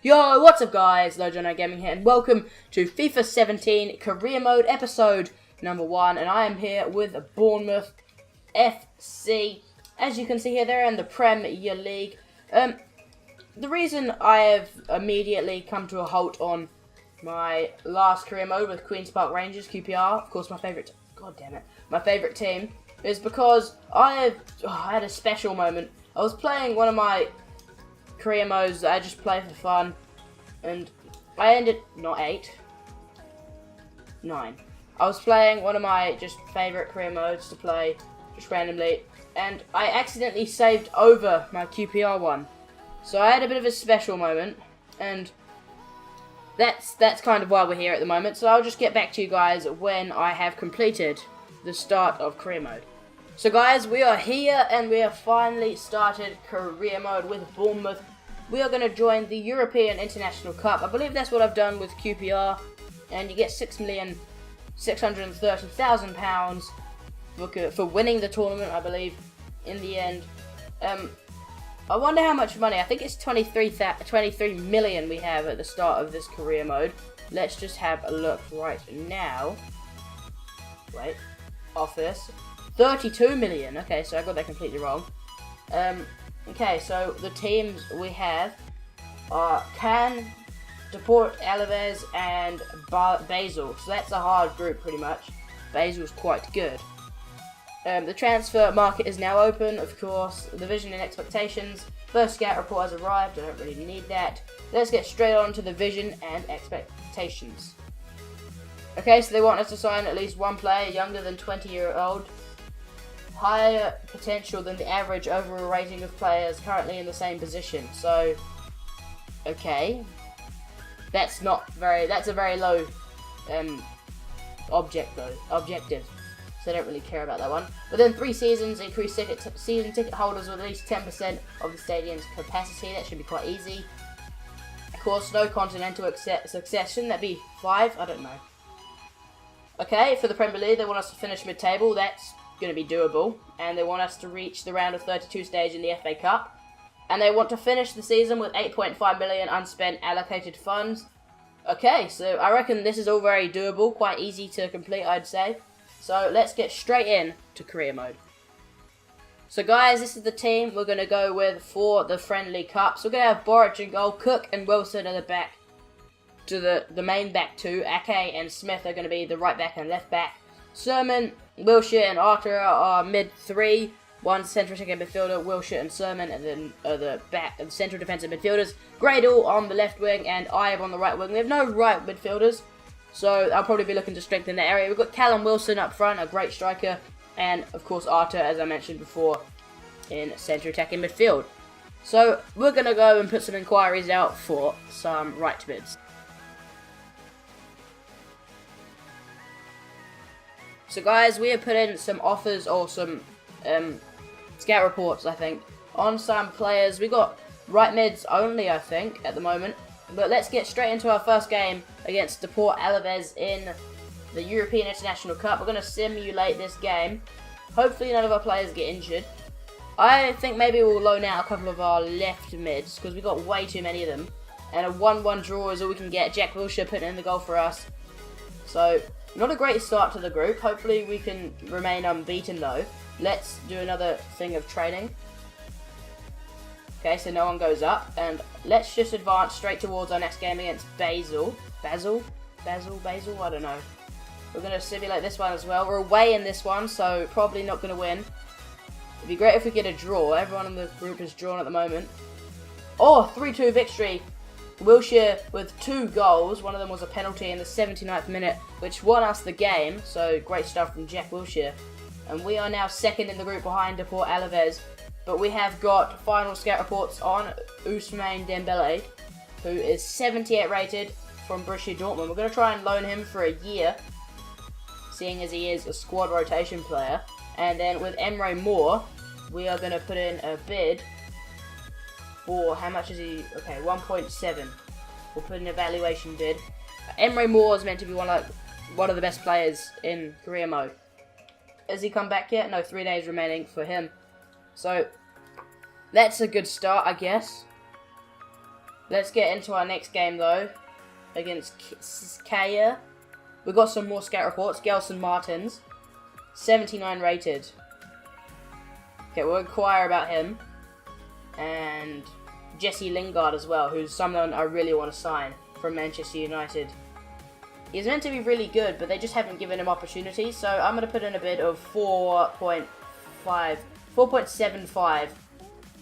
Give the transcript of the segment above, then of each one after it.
Yo, what's up guys, Lojono Gaming here, and welcome to FIFA 17 Career Mode episode number 1, and I am here with Bournemouth FC. As you can see here, they're in the Premier League. The reason I have immediately come to a halt on my last career mode with Queen's Park Rangers, QPR, of course my favourite, my favourite team, is because I had a special moment. I was playing one of my career modes that I just play for fun, and I ended, not 8, 9. I was playing one of my just favourite career modes to play, just randomly, and I accidentally saved over my QPR one. So I had a bit of a special moment, and that's kind of why we're here at the moment. So I'll just get back to you guys when I have completed the start of career mode. So guys, we are here and we have finally started career mode with Bournemouth. We are going to join the European International Cup. I believe that's what I've done with QPR, and you get £6,630,000 for winning the tournament, I believe, in the end. I wonder how much money. I think it's 23 million we have at the start of this career mode. Let's just have a look right now. Wait, office. 32 million. Okay, so I got that completely wrong. Okay, so the teams we have are Cannes, Deport Alaves, and Basel. So that's a hard group, pretty much. Basel's quite good. The transfer market is now open, of course. The vision and expectations. First scout report has arrived. I don't really need that. Let's get straight on to the vision and expectations. Okay, so they want us to sign at least one player younger than 20-year-old. Higher potential than the average overall rating of players currently in the same position. So, okay, that's a very low objective. So I don't really care about that one. Within 3 seasons, increase season ticket holders with at least 10% of the stadium's capacity. That should be quite easy. Of course, no continental success. Shouldn't that be 5? I don't know. Okay, for the Premier League, they want us to finish mid-table. That's going to be doable, and they want us to reach the round of 32 stage in the FA Cup, and they want to finish the season with 8.5 million unspent allocated funds. Okay, so I reckon this is all very doable, quite easy to complete, I'd say. So let's get straight in to career mode. So guys, this is the team we're going to go with for the friendly cup. So we're going to have Boric in goal, Cook and Wilson at the back, to the main back two. Ake and Smith are going to be the right back and left back. Sermon, Wilshere and Arthur are mid 3. One central attacking midfielder, Wilshere and Sermon, and then the central defensive midfielders. Gradle on the left wing and Ibe on the right wing. We have no right midfielders, so I'll probably be looking to strengthen that area. We've got Callum Wilson up front, a great striker, and of course Arthur, as I mentioned before, in central attacking midfield. So we're going to go and put some inquiries out for some right mids. So guys, we have put in some offers or some scout reports, I think, on some players. We got right mids only, I think, at the moment. But let's get straight into our first game against Deport Alaves in the European International Cup. We're going to simulate this game. Hopefully none of our players get injured. I think maybe we'll loan out a couple of our left mids, because we've got way too many of them. And a 1-1 draw is all we can get. Jack Wilshere putting in the goal for us. So, not a great start to the group. Hopefully we can remain unbeaten though. Let's do another thing of training. Okay, so no one goes up. And let's just advance straight towards our next game against Basel. Basel? I don't know. We're going to simulate this one as well. We're away in this one, so probably not going to win. It'd be great if we get a draw. Everyone in the group is drawn at the moment. Oh, 3-2 victory. Wilshere with 2 goals. One of them was a penalty in the 79th minute, which won us the game. So great stuff from Jack Wilshere. And we are now second in the group behind Deport Alaves. But we have got final scout reports on Ousmane Dembele, who is 78 rated from Borussia Dortmund. We're going to try and loan him for a year, seeing as he is a squad rotation player. And then with Emre Moore, we are going to put in a bid. Or how much is he? Okay, 1.7. We'll put an evaluation bid. Emre Moore is meant to be one of the best players in career mode. Has he come back yet? No, 3 days remaining for him. So that's a good start, I guess. Let's get into our next game though, against Kaya. We've got some more scout reports. Gelson Martins, 79 rated. Okay, we'll inquire about him. And Jesse Lingard as well, who's someone I really want to sign from Manchester United. He's meant to be really good, but they just haven't given him opportunities. So I'm going to put in a bid of 4.75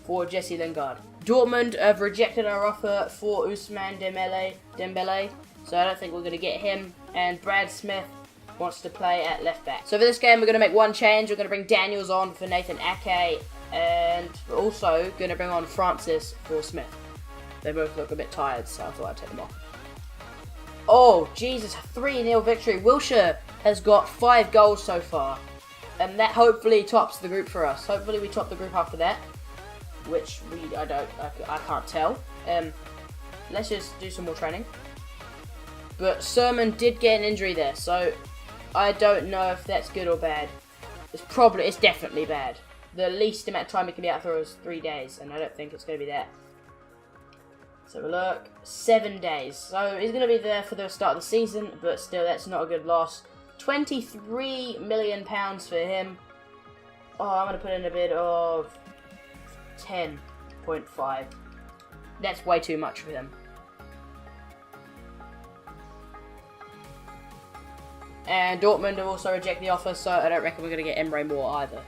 for Jesse Lingard. Dortmund have rejected our offer for Ousmane Dembele, so I don't think we're going to get him. And Brad Smith wants to play at left back. So for this game, we're going to make one change. We're going to bring Daniels on for Nathan Ake, and we're also going to bring on Francis for Smith. They both look a bit tired, so I thought I'd take them off. Oh, Jesus, 3-0 victory. Wilshere has got 5 goals so far, and that hopefully tops the group for us. Hopefully we top the group after that, which I can't tell. Let's just do some more training. But Sermon did get an injury there, so I don't know if that's good or bad. It's definitely bad. The least amount of time he can be out for is 3 days, and I don't think it's going to be that. Let's have a look. 7 days. So he's going to be there for the start of the season, but still, that's not a good loss. £23 million for him. Oh, I'm going to put in a bid of 10.5. That's way too much for him. And Dortmund have also rejected the offer, so I don't reckon we're going to get Emre Moore either.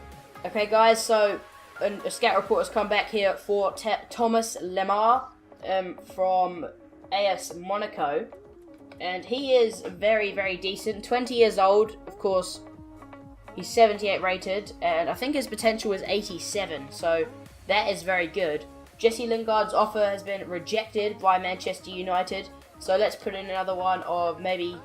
Okay, guys, so a scout report has come back here for Thomas Lemar from A.F.C Monaco. And he is very, very decent. 20 years old, of course. He's 78 rated, and I think his potential is 87, so that is very good. Jesse Lingard's offer has been rejected by Manchester United, so let's put in another one of maybe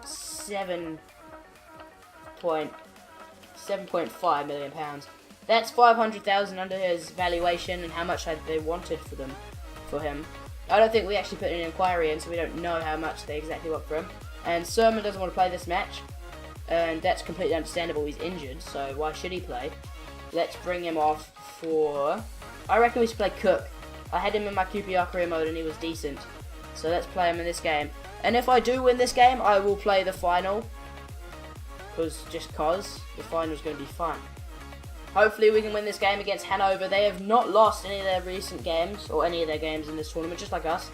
7.5 million pounds. That's 500,000 under his valuation and how much they wanted for him. I don't think we actually put an inquiry in, so we don't know how much they exactly want for him. And Sermon doesn't want to play this match, and that's completely understandable. He's injured, so why should he play? Let's bring him off for... I reckon we should play Cook. I had him in my QPR career mode and he was decent. So let's play him in this game. And if I do win this game, I will play the final. Because the final is going to be fun. Hopefully we can win this game against Hanover. They have not lost any of their recent games, or any of their games in this tournament, just like us.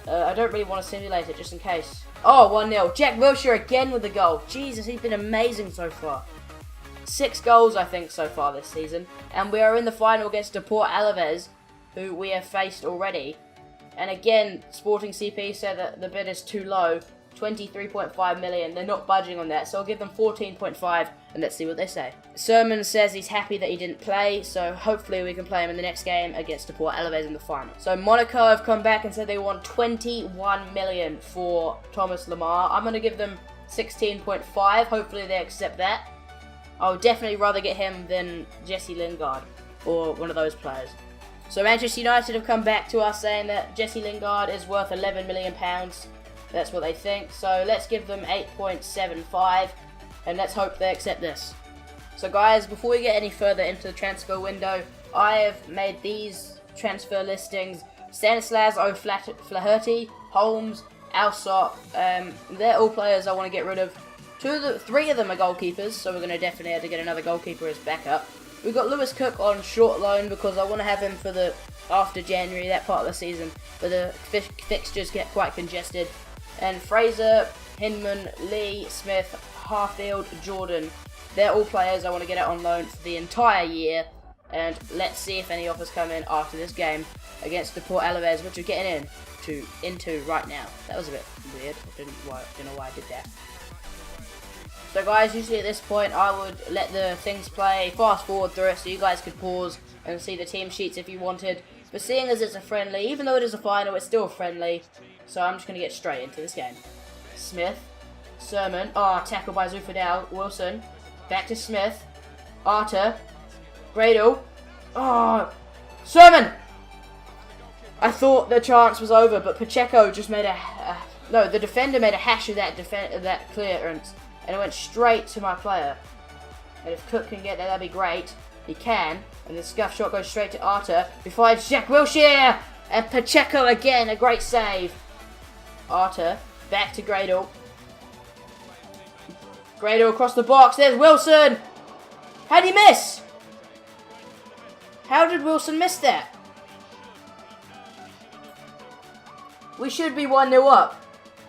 I don't really want to simulate it, just in case. Oh, 1-0. Jack Wilshere again with the goal. Jesus, he's been amazing so far. 6 goals, I think, so far this season. And we are in the final against Port Alaves, who we have faced already. And again, Sporting CP said that the bid is too low. 23.5 million. They're not budging on that, so I'll give them 14.5, and let's see what they say. Sermon says he's happy that he didn't play, so hopefully we can play him in the next game against Port Alaves in the final. So Monaco have come back and said they want 21 million for Thomas Lemar. I'm going to give them 16.5. Hopefully they accept that. I would definitely rather get him than Jesse Lingard, or one of those players. So Manchester United have come back to us saying that Jesse Lingard is worth £11 million. That's what they think. So let's give them 8.75, and let's hope they accept this. So guys, before we get any further into the transfer window, I have made these transfer listings. Stanislas O'Flaherty, Holmes, Alsop, they're all players I want to get rid of. 3 of them are goalkeepers, so we're going to definitely have to get another goalkeeper as backup. We've got Lewis Cook on short loan because I want to have him for the after January, that part of the season, but the fixtures get quite congested. And Fraser, Hinman, Lee, Smith, Harfield, Jordan, they're all players I want to get out on loan for the entire year. And let's see if any offers come in after this game against the Port Alaves, which we're getting into right now. That was a bit weird. I don't know why I did that. So guys, usually at this point I would let the things play, fast forward through it so you guys could pause and see the team sheets if you wanted. But seeing as it's a friendly, even though it is a final, it's still a friendly. So I'm just going to get straight into this game. Smith, Sermon, tackled by Zufadal, Wilson, back to Smith, Arter, Gradle, Sermon! I thought the chance was over, but Pacheco just made the defender made a hash of that clearance, and it went straight to my player. And if Cook can get there, that'd be great. He can, and the scuff shot goes straight to Arter, who finds Jack Wilshere! And Pacheco again, a great save. Arter, back to Gradle. Gradle across the box. There's Wilson. How'd he miss? How did Wilson miss that? We should be 1-0 up.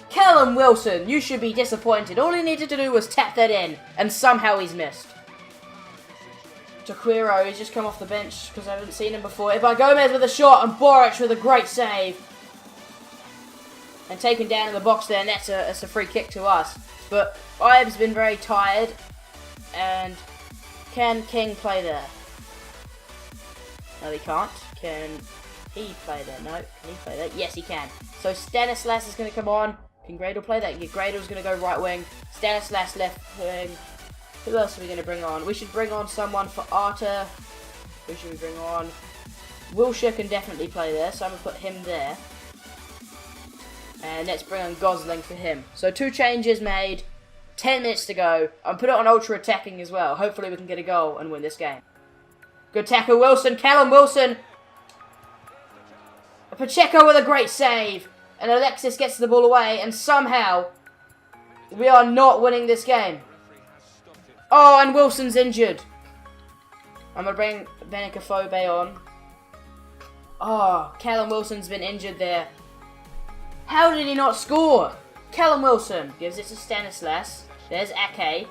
Callum Wilson, you should be disappointed. All he needed to do was tap that in, and somehow he's missed. Jaquiro, he's just come off the bench because I haven't seen him before. Ibai Gomez with a shot, and Boric with a great save. And taken down in the box there, and that's a free kick to us. But Ibe's been very tired, and can King play there? No, he can't. Can he play there? No. Can he play there? Yes, he can. So Stanislas is going to come on. Can Gradle play that? Yeah, Gradle's going to go right wing. Stanislas left wing. Who else are we going to bring on? We should bring on someone for Arter. Who should we bring on? Wilshere can definitely play there, so I'm going to put him there. And let's bring on Gosling for him. So 2 changes made. 10 minutes to go. I'll put it on ultra attacking as well. Hopefully we can get a goal and win this game. Good tackle, Wilson. Callum Wilson. Pacheco with a great save. And Alexis gets the ball away. And somehow, we are not winning this game. Oh, and Wilson's injured. I'm going to bring Benikafobe on. Oh, Callum Wilson's been injured there. How did he not score? Callum Wilson gives it to Stanislas. There's Ake.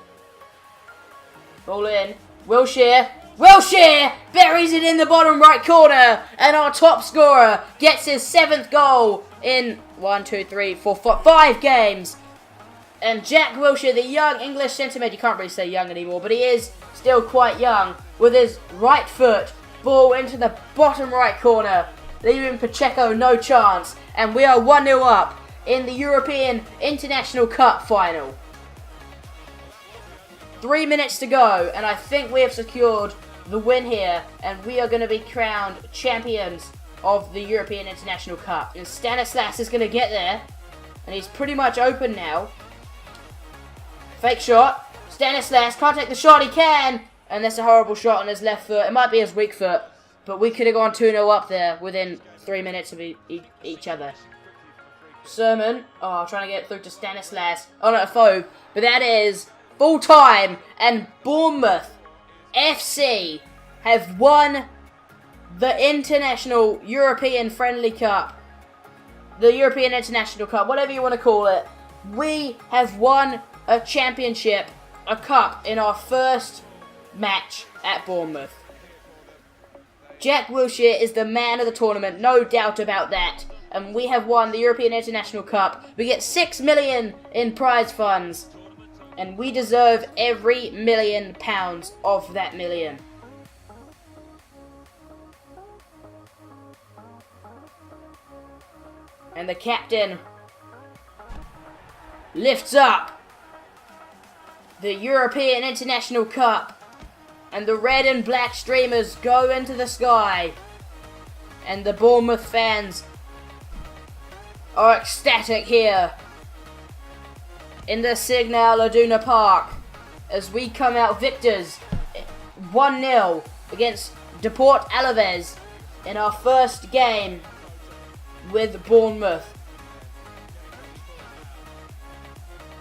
Ball in. Wilshere. Wilshere buries it in the bottom right corner. And our top scorer gets his 7th goal in 5 games. And Jack Wilshere, the young English centre mid, you can't really say young anymore, but he is still quite young, with his right foot, ball into the bottom right corner, leaving Pacheco no chance. And we are 1-0 up in the European International Cup final. 3 minutes to go, and I think we have secured the win here, and we are going to be crowned champions of the European International Cup. And Stanislas is going to get there, and he's pretty much open now. Fake shot. Stanislas can't take the shot. He can, and that's a horrible shot on his left foot. It might be his weak foot, but we could have gone 2-0 up there within 3 minutes of each other. Sermon. Oh, trying to get through to Stanislas. Oh, not a Fogue. But that is full time, and Bournemouth A.F.C have won the International European Friendly Cup. The European International Cup, whatever you want to call it. We have won a championship, a cup, in our first match at Bournemouth. Jack Wilshere is the man of the tournament, no doubt about that. And we have won the European International Cup. We get 6 million in prize funds. And we deserve every £1,000,000 of that million. And the captain lifts up the European International Cup. And the red and black streamers go into the sky. And the Bournemouth fans are ecstatic here in the Signal Iduna Park as we come out victors 1-0 against Deport Alaves in our first game with Bournemouth.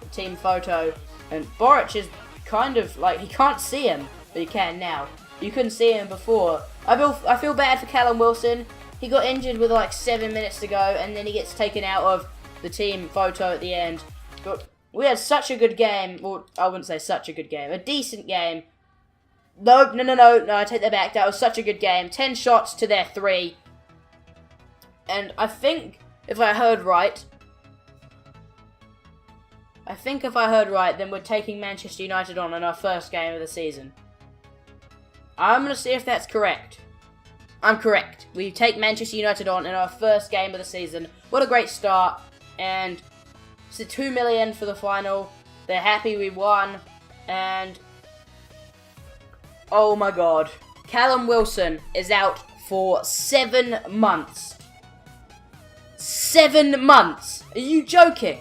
The team photo, and Boric is kind of like, he can't see him, but he can now. You couldn't see him before. I feel bad for Callum Wilson. He got injured with like 7 minutes to go, and then he gets taken out of the team photo at the end. But we had such a good game. Well, I wouldn't say such a good game. A decent game. No, I take that back. That was such a good game. 10 shots to their 3. And I think, if I heard right, then we're taking Manchester United on in our first game of the season. I'm going to see if that's correct. I'm correct. We take Manchester United on in our first game of the season. What a great start. And it's a 2 million for the final. They're happy we won. And oh my god. Callum Wilson is out for 7 months. 7 months? Are you joking?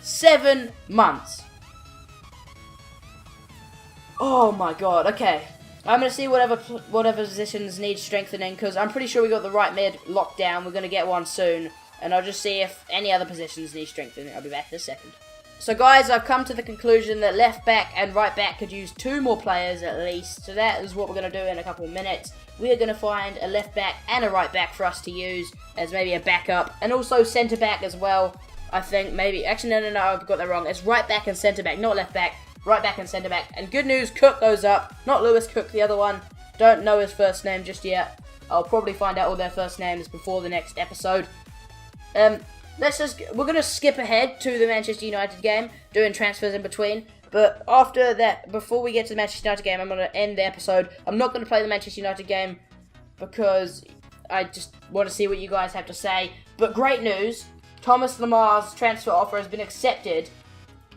7 months. Oh my god, okay. I'm going to see whatever positions need strengthening, because I'm pretty sure we got the right mid locked down. We're going to get one soon, and I'll just see if any other positions need strengthening. I'll be back in a second. So guys, I've come to the conclusion that left back and right back could use 2 more players at least. So that is what we're going to do in a couple of minutes. We are going to find a left back and a right back for us to use as maybe a backup, and also centre back as well. I think maybe, actually no, I've got that wrong. It's right back and centre back, not left back. Right back and centre back. And good news, Cook goes up. Not Lewis Cook, the other one. Don't know his first name just yet. I'll probably find out all their first names before the next episode. We're going to skip ahead to the Manchester United game, doing transfers in between. But after that, before we get to the Manchester United game, I'm going to end the episode. I'm not going to play the Manchester United game because I just want to see what you guys have to say. But great news, Thomas Lemar's transfer offer has been accepted.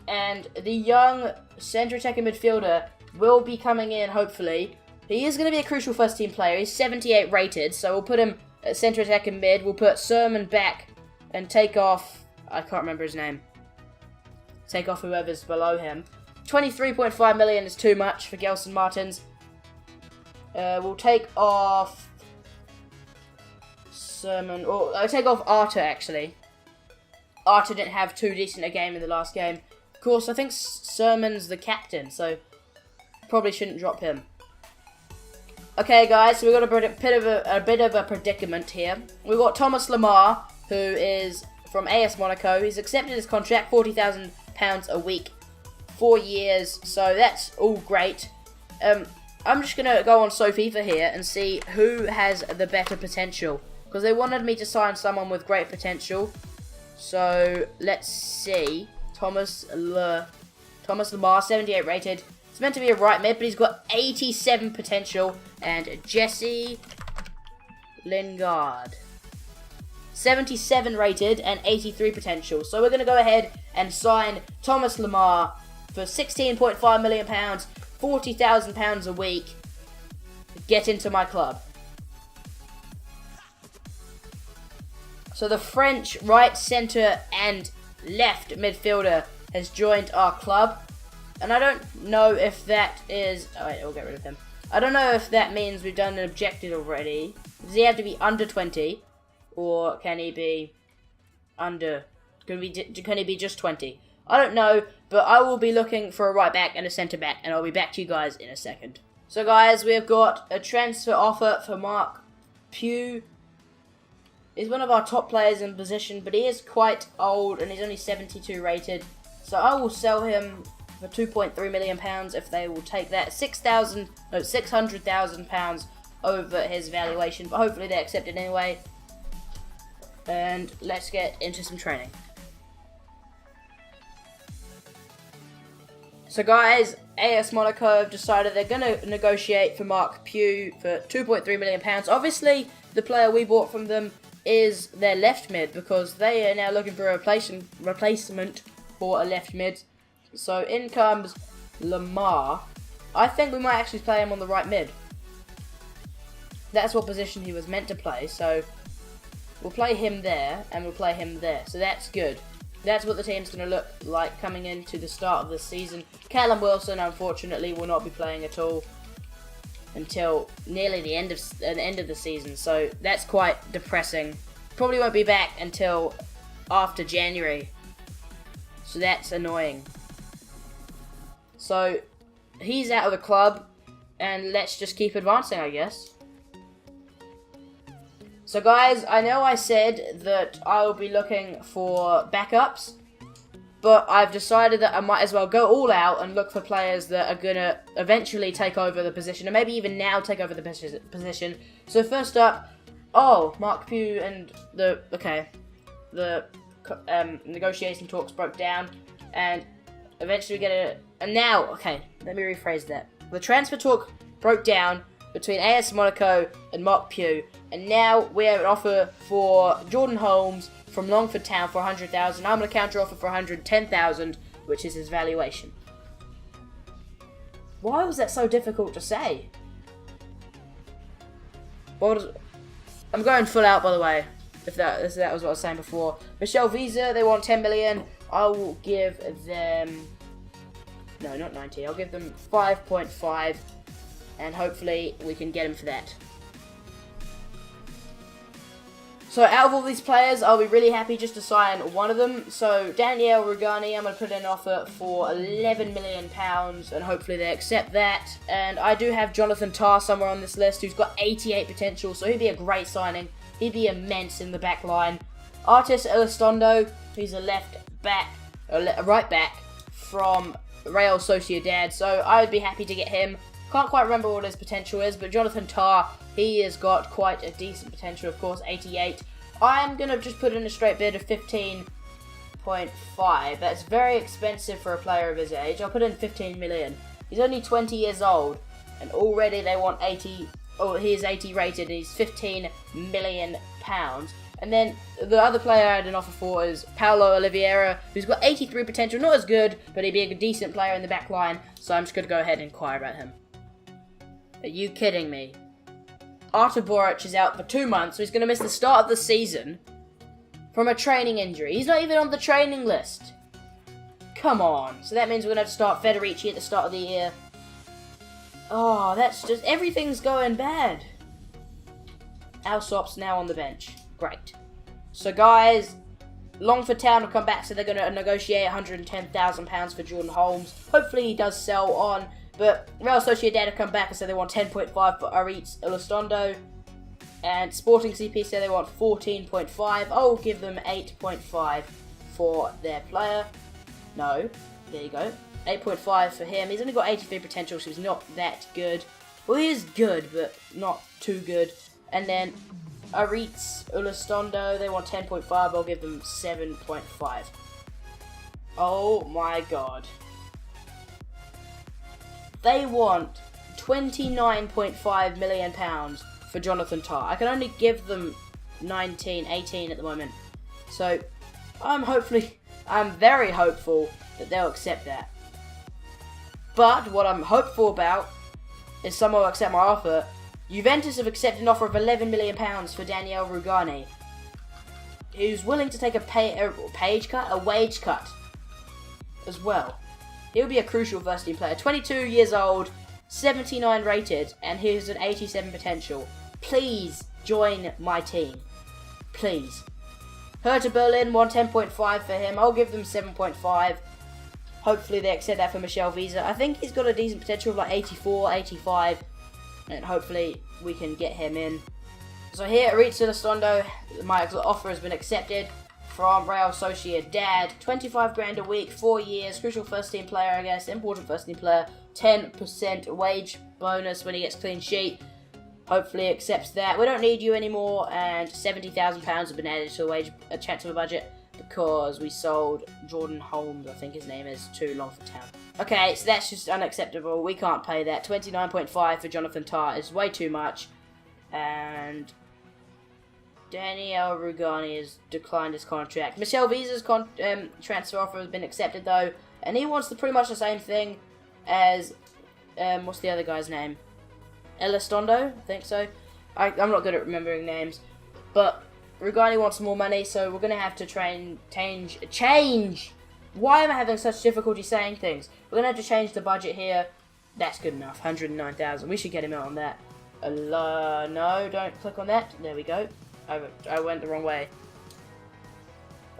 And the young centre-attacking midfielder will be coming in, hopefully. He is going to be a crucial first-team player. He's 78 rated, so we'll put him at centre-attacking mid. We'll put Sermon back and take off... I can't remember his name. Take off whoever's below him. 23.5 million is too much for Gelson Martins. We'll take off... Sermon... Or I'll take off Arter, actually. Arter didn't have too decent a game in the last game. Of course, I think Sermon's the captain, so probably shouldn't drop him. Okay, guys, so we've got a bit of a predicament here. We've got Thomas Lemar, who is from AS Monaco. He's accepted his contract, £40,000 a week, 4 years, so that's all great. I'm just going to go on SoFifa here and see who has the better potential, because they wanted me to sign someone with great potential. So, let's see. Thomas Lemar, 78 rated. It's meant to be a right mid, but he's got 87 potential. And Jesse Lingard, 77 rated and 83 potential. So we're going to go ahead and sign Thomas Lemar for £16.5 million, £40,000 a week. Get into my club. So the French right, centre and left midfielder has joined our club, and I don't know if that is... Oh wait, we'll get rid of him. I don't know if that means we've done an objective already. Does he have to be under 20, or can he be under... Can he be just 20? I don't know, but I will be looking for a right back and a centre back, and I'll be back to you guys in a second. So guys, we have got a transfer offer for Mark Pugh. He's one of our top players in position, but he is quite old and he's only 72 rated. So I will sell him for £2.3 million if they will take that. £600,000 over his valuation, but hopefully they accept it anyway. And let's get into some training. So guys, AS Monaco have decided they're going to negotiate for Mark Pugh for £2.3 million. Obviously, the player we bought from them is their left mid, because they are now looking for a replacement for a left mid. So in comes Lemar. I think we might actually play him on the right mid. That's what position he was meant to play, so we'll play him there and we'll play him there. So that's good. That's what the team's going to look like coming into the start of the season. Callum Wilson, unfortunately, will not be playing at all until nearly the end of the season, so that's quite depressing. Probably won't be back until after January, so that's annoying. So he's out of the club, and let's just keep advancing, I guess. So guys, I know I said that I will be looking for backups, but I've decided that I might as well go all out and look for players that are going to eventually take over the position, and maybe even now take over the position. So first up, Mark Pugh and the negotiation talks broke down, and eventually we get let me rephrase that. The transfer talk broke down between AS Monaco and Mark Pugh, and now we have an offer for Jordan Holmes from Longford Town for $100,000. I'm going to counter offer for $110,000, which is his valuation. Why was that so difficult to say? I'm going full out, by the way, if that was what I was saying before. Michel Visa, they want 10 million. I will give them... No, not 90. I'll give them 5.5. and hopefully we can get him for that. So out of all these players, I'll be really happy just to sign one of them. So Daniel Rugani, I'm going to put in an offer for £11 million, and hopefully they accept that. And I do have Jonathan Tah somewhere on this list, who's got 88 potential, so he'd be a great signing. He'd be immense in the back line. Artis Elizondo, who's a right back from Real Sociedad, so I would be happy to get him. Can't quite remember what his potential is, but Jonathan Tah, he has got quite a decent potential, of course, 88. I'm going to just put in a straight bid of 15.5. That's very expensive for a player of his age. I'll put in 15 million. He's only 20 years old, and already they want 80. Oh, he is 80 rated, and he's £15 million. And then the other player I had an offer for is Paulo Oliveira, who's got 83 potential. Not as good, but he'd be a decent player in the back line, so I'm just going to go ahead and inquire about him. Are you kidding me? Artur Boric is out for 2 months, so he's going to miss the start of the season from a training injury. He's not even on the training list. Come on. So that means we're going to have to start Federici at the start of the year. Oh, that's just... everything's going bad. Alsop's now on the bench. Great. So guys, Longford Town have come back, so they're going to negotiate £110,000 for Jordan Holmes. Hopefully he does sell on. But Real Sociedad have come back and said they want 10.5 for Aritz Elizondo. And Sporting CP said they want 14.5. I'll give them 8.5 for their player. No, there you go. 8.5 for him. He's only got 83 potential, so he's not that good. Well, he is good, but not too good. And then Aritz Elizondo, they want 10.5. I'll give them 7.5. Oh my god. They want £29.5 million for Jonathan Tah. I can only give them 19, 18 at the moment. So, I'm very hopeful that they'll accept that. But, what I'm hopeful about is someone will accept my offer. Juventus have accepted an offer of £11 million for Daniel Rugani, who's willing to take a wage cut as well. He'll be a crucial first team player. 22 years old, 79 rated, and he has an 87 potential. Please join my team. Please. Hertha Berlin want 10.5 for him. I'll give them 7.5. Hopefully they accept that for Michel Visa. I think he's got a decent potential of like 84, 85. And hopefully we can get him in. So here, Aritz Elizondo, my offer has been accepted from Real Sociedad. 25 grand a week, 4 years, crucial first team player, I guess, important first team player, 10% wage bonus when he gets clean sheet. Hopefully accepts that. We don't need you anymore, and £70,000 have been added to a transfer budget because we sold Jordan Holmes, I think his name is, to Longford Town. Okay, so that's just unacceptable. We can't pay that. 29.5 for Jonathan Tah is way too much. And Daniel Rugani has declined his contract. Michel Visa's transfer offer has been accepted though, and he wants pretty much the same thing as what's the other guy's name? Elizondo, I think so. I'm not good at remembering names, but Rugani wants more money, so we're gonna have to change. Why am I having such difficulty saying things? We're gonna have to change the budget here. That's good enough. 109,000. We should get him out on that. No, don't click on that. There we go. I went the wrong way.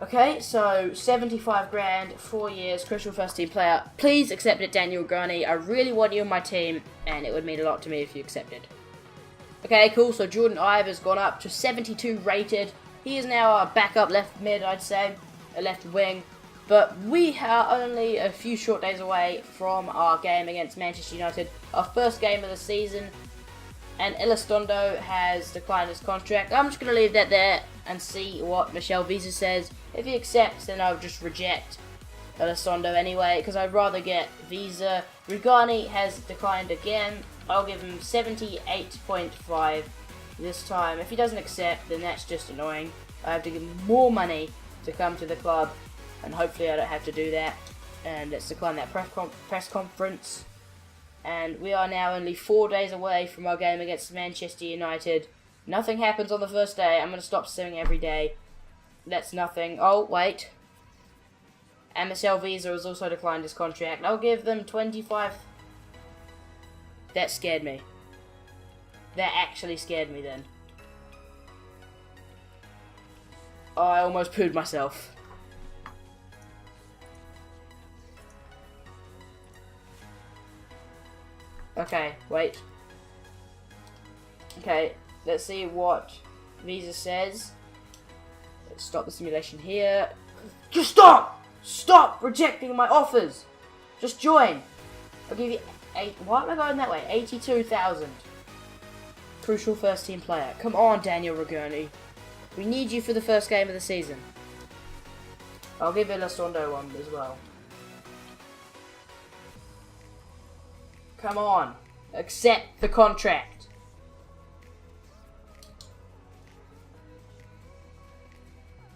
Okay, so 75 grand, 4 years, crucial first team player. Please accept it, Daniel Rugani. I really want you on my team, and it would mean a lot to me if you accepted. Okay, cool. So Jordan Ive has gone up to 72 rated. He is now a backup left mid, I'd say, a left wing. But we are only a few short days away from our game against Manchester United, our first game of the season. And Elizondo has declined his contract. I'm just going to leave that there and see what Michel Visa says. If he accepts, then I'll just reject Elizondo anyway, because I'd rather get Visa. Rugani has declined again. I'll give him 78.5 this time. If he doesn't accept, then that's just annoying. I have to give him more money to come to the club, and hopefully I don't have to do that. And let's decline that press conference. And we are now only 4 days away from our game against Manchester United. Nothing happens on the first day. I'm going to stop singing every day. That's nothing. Oh, wait. And Michel Visa has also declined his contract. I'll give them 25. That scared me. That actually scared me then. Oh, I almost pooed myself. Okay, wait. Okay, let's see what Visa says. Let's stop the simulation here. Just stop! Stop rejecting my offers! Just join. I'll give you why am I going that way? 82,000. Crucial first team player. Come on, Daniel Ragoni. We need you for the first game of the season. I'll give Elizondo one as well. Come on. Accept the contract.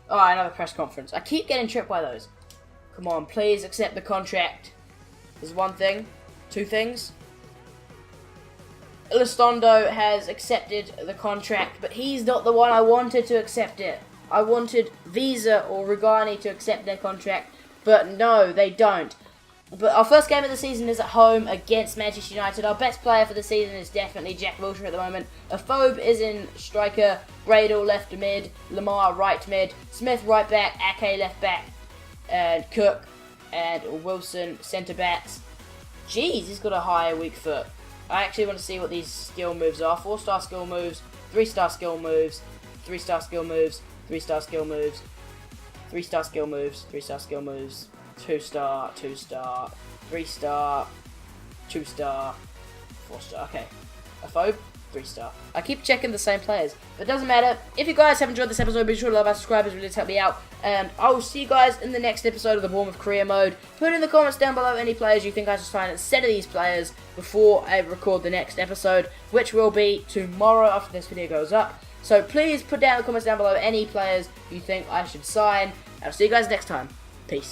Oh, another press conference. I keep getting tripped by those. Come on, please accept the contract. There's one thing. Two things. Elizondo has accepted the contract, but he's not the one I wanted to accept it. I wanted Visa or Rugani to accept their contract, but no, they don't. But our first game of the season is at home against Manchester United. Our best player for the season is definitely Jack Wilshere at the moment. A.F.C is in striker, Bradle left mid, Lamar right mid, Smith right back, Ake left back, and Cook and Wilson centre backs. Jeez, he's got a higher weak foot. I actually want to see what these skill moves are. 4-star skill moves, 3-star skill moves, 3-star skill moves, 3-star skill moves, 3-star skill moves, 3-star skill moves, 2-star, 2-star, 3-star, 2-star, 4-star. Okay. A phobe, 3-star. I keep checking the same players, but it doesn't matter. If you guys have enjoyed this episode, be sure to like and subscribe, it really does help me out. And I will see you guys in the next episode of the Bournemouth Career Mode. Put in the comments down below any players you think I should sign instead of these players before I record the next episode, which will be tomorrow after this video goes up. So please put down in the comments down below any players you think I should sign. I'll see you guys next time. Peace.